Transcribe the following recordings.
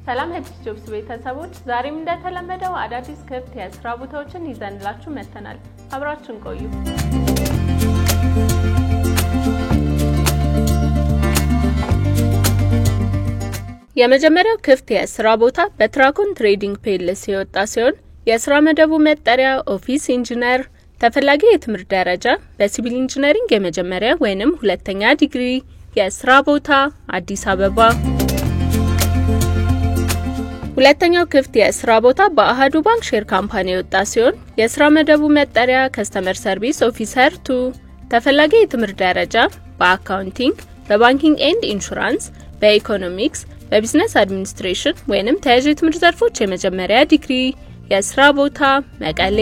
ሰላም ሄድስ ጆብስ ቤተሰቦች ዛሬም እንደተለመደው አዳዲስ ክፍት የስራ ቦታዎችን ይዘንላችሁ መተናል። አብራችሁን ቆዩ። የመጀመሪያው ክፍት የስራ ቦታ በትራኮን ትሬዲንግ ፒኤልሲ የወጣ ሲሆን የስራ መደቡ መጠሪያ ኦፊስ ኢንጂነር ተፈላጊ የትምህርት ደረጃ በሲቪል ኢንጂነሪንግ የመጀመሪያ ወይንም ሁለተኛ ዲግሪ የስራ ቦታ አዲስ አበባ። ሁለተኛው ክፍት የስራ ቦታ በአሃዱ ባንክ ሼር ካምፓኒ የወጣ ሲሆን የስራ መደቡ መጠሪያ ከስተመር ሰርቪስ ኦፊሰር 2 ተፈላጊ የትምህርት ደረጃ በአካውንቲንግ በባንኪንግ ኤንድ ኢንሹራንስ በኢኮኖሚክስ በቢዝነስ አድሚኒስትሬሽን ወይንም ተያያዥ የትምህርት ዘርፎች የመጀመሪያ ዲግሪ የስራ ቦታ መቀሌ።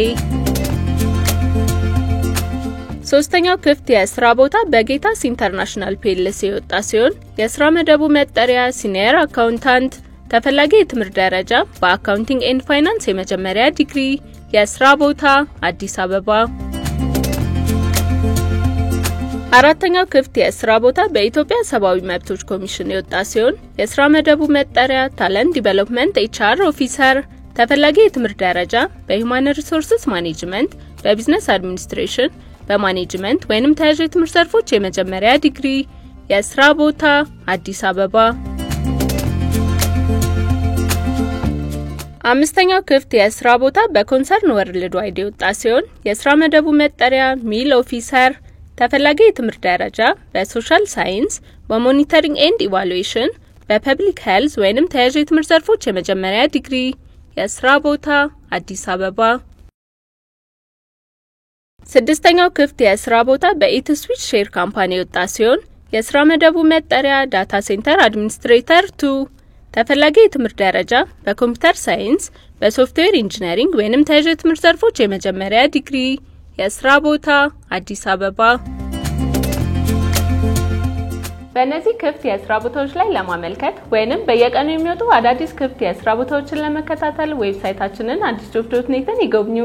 ሶስተኛው ክፍት የስራ ቦታ በጌታስ ኢንተርናሽናል ፒኤልሲ የወጣ ሲሆን የስራ መደቡ መጠሪያ ሲኒየር አካውንታንት ተፈላጊ የትምህርት ደረጃ በአካውንቲንግ ኤንድ ፋይናንስ የመጀመሪያ ዲግሪ የስራ ቦታ አዲስ አበባ። አራተኛው ክፍት የስራ ቦታ በኢትዮጵያ ሰብአዊ መብቶች ኮሚሽን የወጣ ሲሆን የስራ መደቡ መጠሪያ ታለንት ዲቨሎፕመንት ኤችአር ኦፊሰር ተፈላጊ የትምህርት ደረጃ በሂውማን ሪሶርስስ ማኔጅመንት በቢዝነስ አድሚኒስትሬሽን በማኔጅመንት ወይንም ተያያዥ የትምህርት ዘርፎች የመጀመሪያ ዲግሪ የስራ ቦታ አዲስ አበባ። አምስተኛው ክፍት የስራ ቦታ በኮንሰርን ወርልድ ዋይድ የወጣ ሲሆን የስራ መደቡ መጠሪያ ሚል ኦፊሰር ተፈላጊ የትምህርት ደረጃ በሶሻል ሳይንስ በሞኒተሪንግ ኤንድ ኢቫሉዌሽን በፐብሊክ ሄልዝ ወይንም ተያያዥ የትምህርት ዘርፎች የመጀመሪያ ዲግሪ የስራ ቦታ አዲስ አበባ። ስድስተኛው ክፍት የስራ ቦታ በኢትስዊች ሼር ካምፓኒ የወጣ ሲሆን የስራ መደቡ መጠሪያ ዳታ ሴንተር አድሚኒስትሬተር 2 ተፈላጊ የትምህርት ደረጃ በኮምፒውተር ሳይንስ በሶፍትዌር ኢንጂነሪንግ ወይንም ተያያዥ የትምህርት ዘርፎች የመጀመሪያ ዲግሪ የስራ ቦታ አዲስ አበባ። በእነዚህ ክፍት የስራ ቦታዎች ላይ ለማመልከት ወይንም በየቀኑ የሚወጡ አዳዲስ ክፍት የስራ ቦታዎችን ለመከታተል ዌብሳይታችንን addisjobs.netን ይጎብኙ።